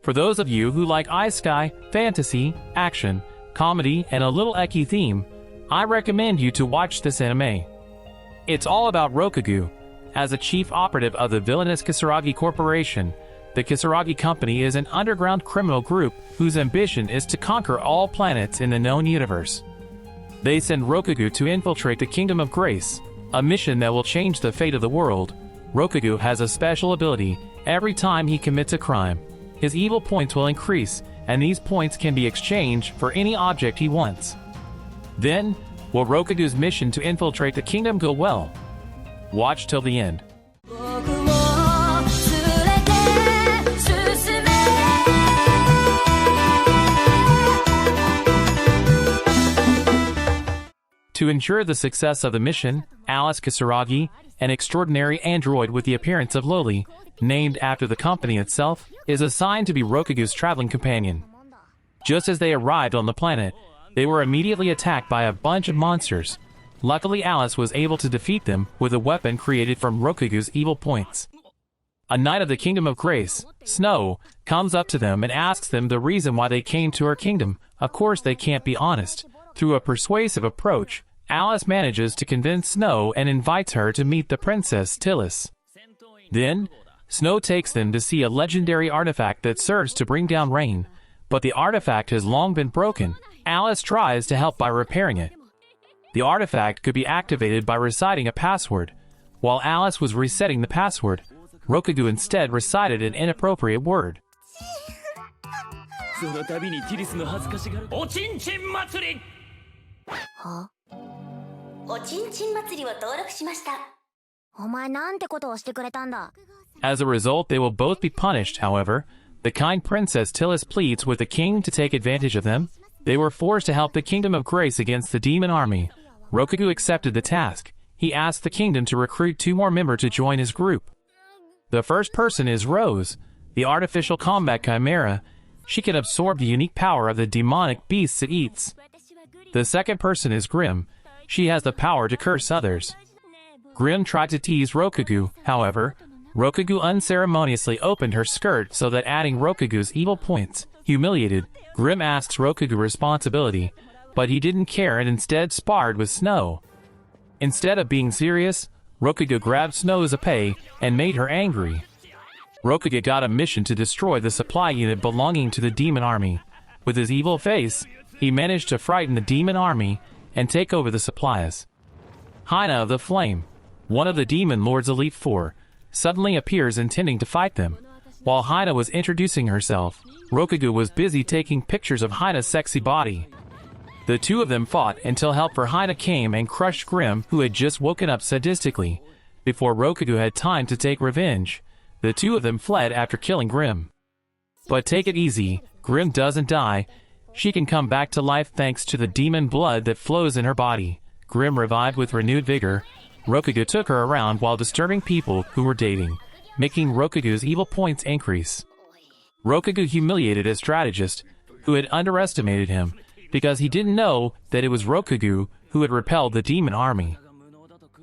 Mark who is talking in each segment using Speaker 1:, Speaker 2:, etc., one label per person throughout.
Speaker 1: For those of you who like isekai, fantasy, action, comedy, and a little eki theme, I recommend you to watch this anime. It's all about Rokugou. As a chief operative of the villainous Kisaragi Corporation, the Kisaragi Company is an underground criminal group whose ambition is to conquer all planets in the known universe. They send Rokugou to infiltrate the Kingdom of Grace, a mission that will change the fate of the world. Rokugou has a special ability. Every time he commits a crime, his evil points will increase, and these points can be exchanged for any object he wants. Then, will Rokugou's mission to infiltrate the kingdom go well? Watch till the end. To ensure the success of the mission, Alice Kisaragi, an extraordinary android with the appearance of Loli, named after the company itself, is assigned to be Rokugou's traveling companion. Just as they arrived on the planet, they were immediately attacked by a bunch of monsters. Luckily, Alice was able to defeat them with a weapon created from Rokugou's evil points. A knight of the Kingdom of Grace, Snow, comes up to them and asks them the reason why they came to her kingdom. Of course, they can't be honest. Through a persuasive approach, Alice manages to convince Snow and invites her to meet the princess Tillis. Then, Snow takes them to see a legendary artifact that serves to bring down rain, but the artifact has long been broken. Alice tries to help by repairing it. The artifact could be activated by reciting a password. While Alice was resetting the password, Rokugou instead recited an inappropriate word. As a result, they will both be punished. However, the kind Princess Tillis pleads with the king to take advantage of them. They were forced to help the Kingdom of Grace against the demon army. Rokugou accepted the task. He asked the kingdom to recruit 2 more members to join his group. The first person is Rose, the artificial combat chimera. She can absorb the unique power of the demonic beasts it eats. The second person is Grim. She has the power to curse others. Grim tried to tease Rokugou. However, Rokugou unceremoniously opened her skirt so that adding Rokugou's evil points. Humiliated, Grim asks Rokugou responsibility, but he didn't care and instead sparred with Snow. Instead of being serious, Rokugou grabbed Snow's épée and made her angry. Rokugou got a mission to destroy the supply unit belonging to the demon army. With his evil face, he managed to frighten the demon army and take over the supplies. Hina of the Flame, one of the demon lord's elite 4, suddenly appears intending to fight them. While Hina was introducing herself, Rokugou was busy taking pictures of Hina's sexy body. The two of them fought until help for Hina came and crushed Grim, who had just woken up sadistically. Before Rokugou had time to take revenge, the two of them fled after killing Grim. But take it easy, Grim doesn't die. She can come back to life thanks to the demon blood that flows in her body. Grim revived with renewed vigor. Rokugou took her around while disturbing people who were dating, making Rokugou's evil points increase. Rokugou humiliated a strategist who had underestimated him because he didn't know that it was Rokugou who had repelled the demon army.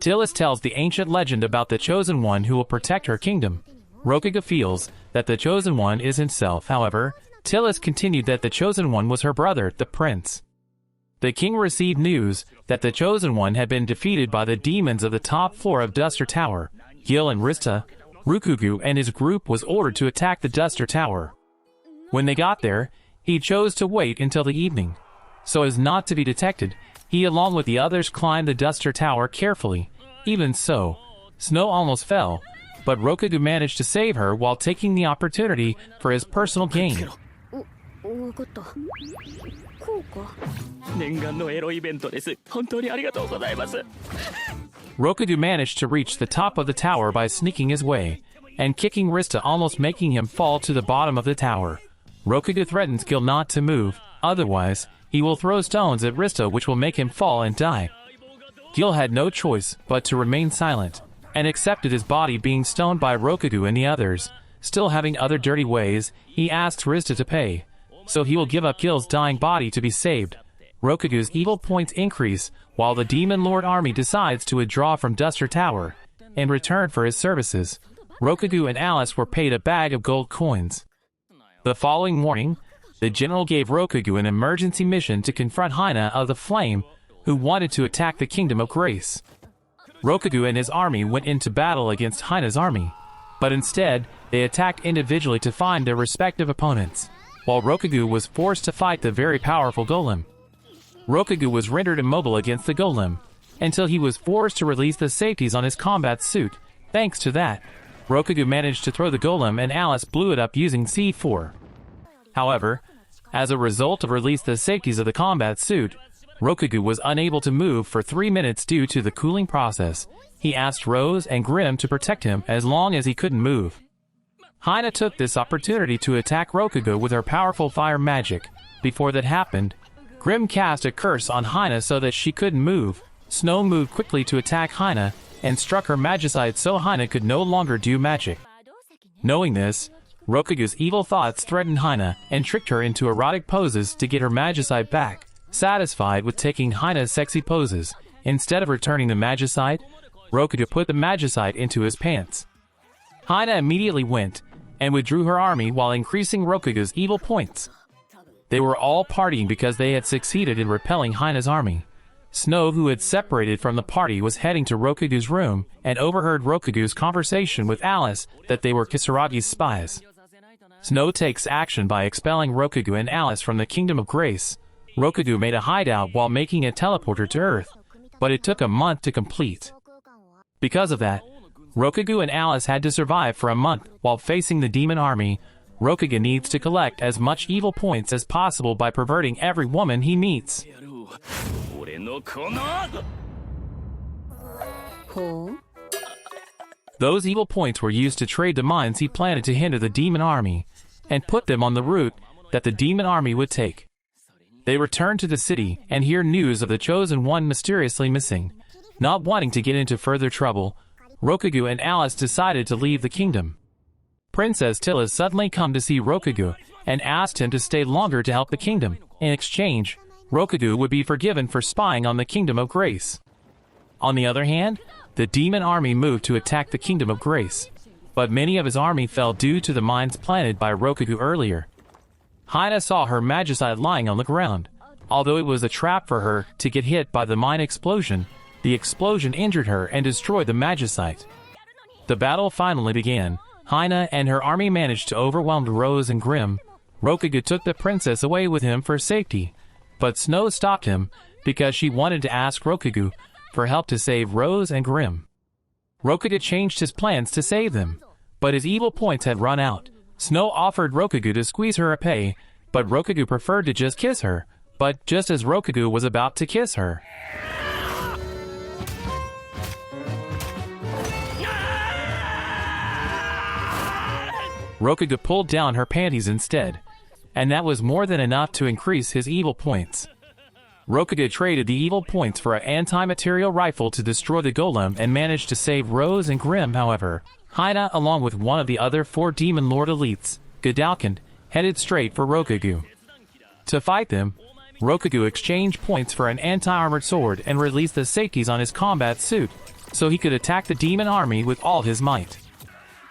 Speaker 1: Tillis tells the ancient legend about the Chosen One who will protect her kingdom. Rokugou feels that the Chosen One is himself. However, Tillis continued that the Chosen One was her brother, the prince. The king received news that the Chosen One had been defeated by the demons of the top floor of Duster Tower. Gil and Rista, Rokugou and his group was ordered to attack the Duster Tower. When they got there, he chose to wait until the evening. So as not to be detected, he along with the others climbed the Duster Tower carefully. Even so, Snow almost fell, but Rokugou managed to save her while taking the opportunity for his personal gain. Rokugou managed to reach the top of the tower by sneaking his way, and kicking Rista, almost making him fall to the bottom of the tower. Rokugou threatens Gil not to move, otherwise, he will throw stones at Rista which will make him fall and die. Gil had no choice but to remain silent, and accepted his body being stoned by Rokugou and the others. Still having other dirty ways, he asks Rista to pay, so he will give up Gil's dying body to be saved. Rokugou's evil points increase, while the Demon Lord army decides to withdraw from Duster Tower. In return for his services, Rokugou and Alice were paid a bag of gold coins. The following morning, the general gave Rokugou an emergency mission to confront Hina of the Flame, who wanted to attack the Kingdom of Grace. Rokugou and his army went into battle against Hina's army, but instead, they attacked individually to find their respective opponents, while Rokugou was forced to fight the very powerful golem. Rokugou was rendered immobile against the golem, until he was forced to release the safeties on his combat suit. Thanks to that, Rokugou managed to throw the golem and Alice blew it up using C4. However, as a result of release the safeties of the combat suit, Rokugou was unable to move for 3 minutes due to the cooling process. He asked Rose and Grimm to protect him as long as he couldn't move. Hina took this opportunity to attack Rokugou with her powerful fire magic. Before that happened, Grimm cast a curse on Hina so that she couldn't move. Snow moved quickly to attack Hina and struck her magicite so Hina could no longer do magic. Knowing this, Rokugou's evil thoughts threatened Hina and tricked her into erotic poses to get her magicite back. Satisfied with taking Hina's sexy poses, instead of returning the magicite, Rokugou put the magicite into his pants. Hina immediately went and withdrew her army while increasing Rokugou's evil points. They were all partying because they had succeeded in repelling Hina's army. Snow, who had separated from the party, was heading to Rokugou's room and overheard Rokugou's conversation with Alice that they were Kisaragi's spies. Snow takes action by expelling Rokugou and Alice from the Kingdom of Grace. Rokugou made a hideout while making a teleporter to Earth, but it took a month to complete. Because of that, Rokugou and Alice had to survive for a month while facing the demon army. Rokugou needs to collect as much evil points as possible by perverting every woman he meets. Those evil points were used to trade the mines he planted to hinder the demon army, and put them on the route that the demon army would take. They return to the city and hear news of the Chosen One mysteriously missing. Not wanting to get into further trouble, Rokugou and Alice decided to leave the kingdom. Princess Tillis suddenly come to see Rokugou and asked him to stay longer to help the kingdom. In exchange, Rokugou would be forgiven for spying on the Kingdom of Grace. On the other hand, the demon army moved to attack the Kingdom of Grace, but many of his army fell due to the mines planted by Rokugou earlier. Hina saw her magicite lying on the ground. Although it was a trap for her to get hit by the mine explosion, the explosion injured her and destroyed the magicite. The battle finally began. Hina and her army managed to overwhelm Rose and Grimm. Rokugou took the princess away with him for safety, but Snow stopped him because she wanted to ask Rokugou for help to save Rose and Grimm. Rokugou changed his plans to save them, but his evil points had run out. Snow offered Rokugou to squeeze her épée, but Rokugou preferred to just kiss her. But just as Rokugou was about to kiss her, Rokugou pulled down her panties instead, and that was more than enough to increase his evil points. Rokugou traded the evil points for an anti-material rifle to destroy the golem and managed to save Rose and Grimm. However, Hina, along with one of the other 4 Demon Lord elites, Godalkind, headed straight for Rokugou. To fight them, Rokugou exchanged points for an anti-armored sword and released the safeties on his combat suit, so he could attack the demon army with all his might.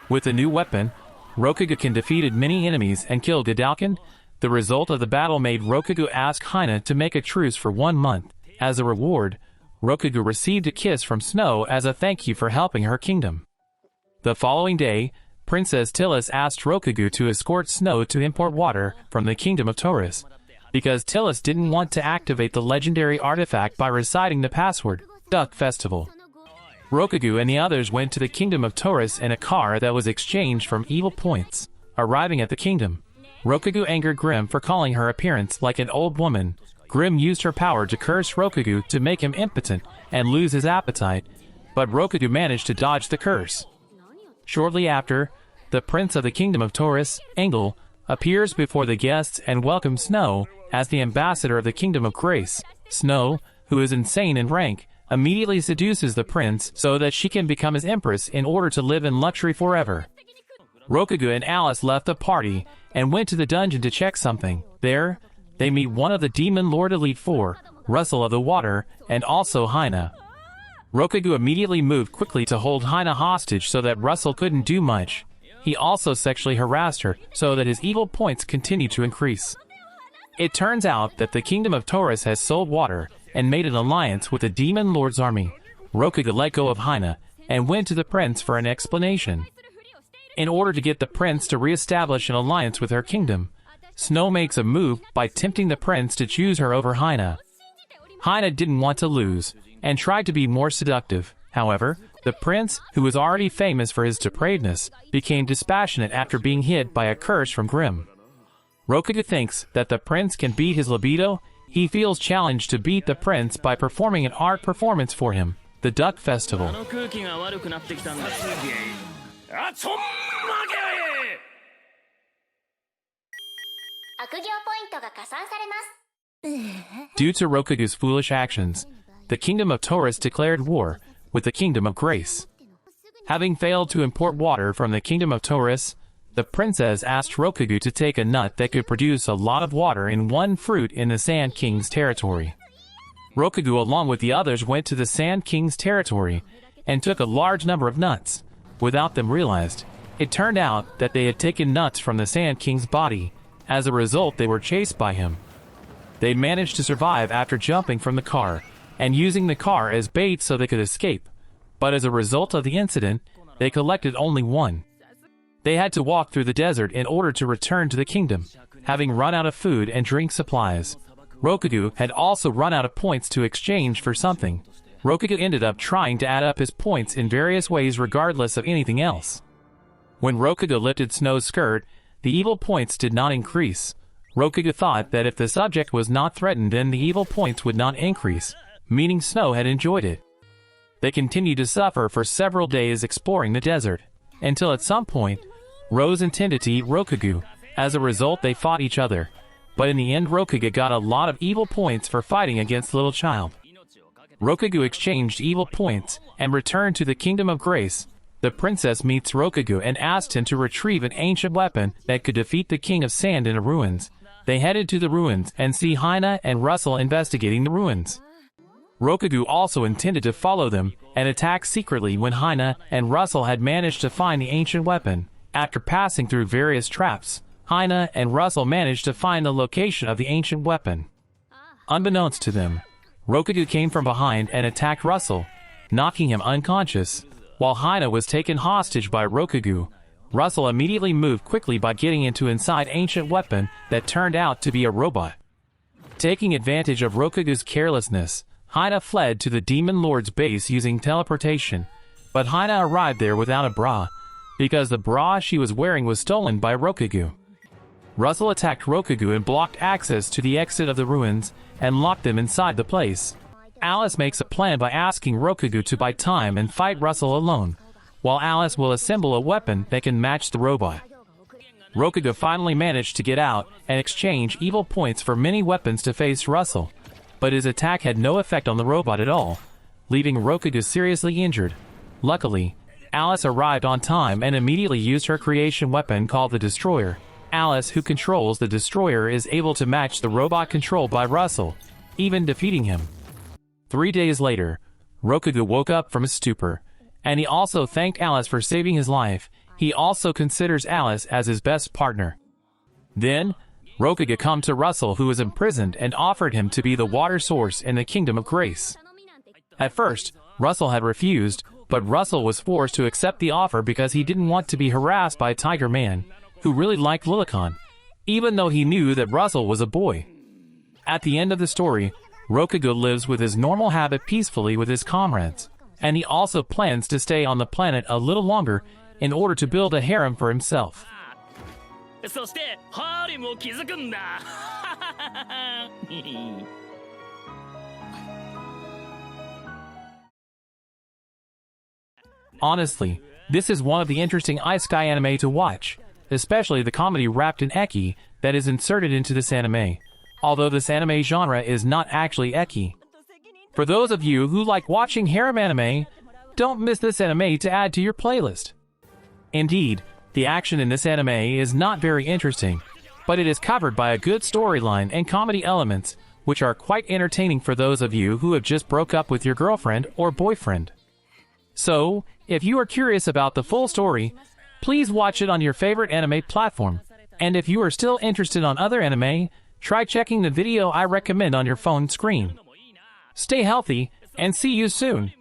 Speaker 1: With the new weapon, Rokugou defeated many enemies and killed Godalkind. The result of the battle made Rokugou ask Hina to make a truce for 1 month. As a reward, Rokugou received a kiss from Snow as a thank you for helping her kingdom. The following day, Princess Tillis asked Rokugou to escort Snow to import water from the Kingdom of Taurus, because Tillis didn't want to activate the legendary artifact by reciting the password, Duck Festival. Rokugou and the others went to the Kingdom of Taurus in a car that was exchanged from evil points. Arriving at the kingdom, Rokugou angered Grimm for calling her appearance like an old woman. Grimm used her power to curse Rokugou to make him impotent and lose his appetite, but Rokugou managed to dodge the curse. Shortly after, the Prince of the Kingdom of Taurus, Engel, appears before the guests and welcomes Snow as the ambassador of the Kingdom of Grace. Snow, who is insane in rank, immediately seduces the prince so that she can become his empress in order to live in luxury forever. Rokugou and Alice left the party and went to the dungeon to check something. There, they meet one of the Demon Lord Elite 4, Russell of the Water, and also Hina. Rokugou immediately moved quickly to hold Hina hostage so that Russell couldn't do much. he also sexually harassed her so that his evil points continued to increase. It turns out that the kingdom of Taurus has sold water and made an alliance with the demon lord's army. Rokugou let go of Hina and went to the prince for an explanation. In order to get the prince to re-establish an alliance with her kingdom, Snow makes a move by tempting the prince to choose her over Hina. Hina didn't want to lose and tried to be more seductive. However, the prince, who was already famous for his depravedness, became dispassionate after being hit by a curse from Grimm. Rokugou thinks that the prince can beat his libido. He feels challenged to beat the prince by performing an art performance for him, the Duck Festival. Due to Rokugou's foolish actions, the kingdom of Taurus declared war with the kingdom of Grace. Having failed to import water from the kingdom of Taurus, the princess asked Rokugou to take a nut that could produce a lot of water in one fruit in the Sand King's territory. Rokugou, along with the others, went to the Sand King's territory and took a large number of nuts. Without them realized, it turned out that they had taken nuts from the Sand King's body. As a result, they were chased by him. They managed to survive after jumping from the car and using the car as bait so they could escape. But as a result of the incident, they collected only one. They had to walk through the desert in order to return to the kingdom, having run out of food and drink supplies. Rokugou had also run out of points to exchange for something. Rokugou ended up trying to add up his points in various ways regardless of anything else. When Rokugou lifted Snow's skirt, the evil points did not increase. Rokugou thought that if the subject was not threatened, then the evil points would not increase, meaning Snow had enjoyed it. They continued to suffer for several days exploring the desert, until at some point, Rose intended to eat Rokugou. As a result, they fought each other. But in the end, Rokugou got a lot of evil points for fighting against the little child. Rokugou exchanged evil points and returned to the Kingdom of Grace. The princess meets Rokugou and asked him to retrieve an ancient weapon that could defeat the King of Sand in the ruins. They headed to the ruins and see Hina and Russell investigating the ruins. Rokugou also intended to follow them and attack secretly when Hina and Russell had managed to find the ancient weapon. After passing through various traps, Hina and Russell managed to find the location of the ancient weapon. Unbeknownst to them, Rokugou came from behind and attacked Russell, knocking him unconscious. While Hina was taken hostage by Rokugou, Russell immediately moved quickly by getting into inside ancient weapon that turned out to be a robot. Taking advantage of Rokugou's carelessness, Hina fled to the Demon Lord's base using teleportation, but Hina arrived there without a bra, because the bra she was wearing was stolen by Rokugou. Russell attacked Rokugou and blocked access to the exit of the ruins and locked them inside the place. Alice makes a plan by asking Rokugou to buy time and fight Russell alone, while Alice will assemble a weapon that can match the robot. Rokugou finally managed to get out and exchange evil points for many weapons to face Russell, but his attack had no effect on the robot at all, leaving Rokugou seriously injured. Luckily, Alice arrived on time and immediately used her creation weapon called the Destroyer. Alice, who controls the Destroyer, is able to match the robot controlled by Russell, even defeating him. 3 days later, Rokugou woke up from his stupor, and he also thanked Alice for saving his life. He also considers Alice as his best partner. Then, Rokugou came to Russell, who was imprisoned, and offered him to be the water source in the Kingdom of Grace. At first, Russell had refused, but Russell was forced to accept the offer because he didn't want to be harassed by Tiger Man, who really liked Lilicon, even though he knew that Russell was a boy. At the end of the story, Rokugou lives with his normal habit peacefully with his comrades, and he also plans to stay on the planet a little longer in order to build a harem for himself. Honestly, this is one of the interesting isekai anime to watch, especially the comedy wrapped in eki that is inserted into this anime, although this anime genre is not actually eki. For those of you who like watching harem anime, don't miss this anime to add to your playlist. Indeed, the action in this anime is not very interesting, but it is covered by a good storyline and comedy elements, which are quite entertaining for those of you who have just broke up with your girlfriend or boyfriend. So, if you are curious about the full story, Please watch it on your favorite anime platform. And if you are still interested on other anime, try checking the video I recommend on your phone screen. Stay healthy, and see you soon.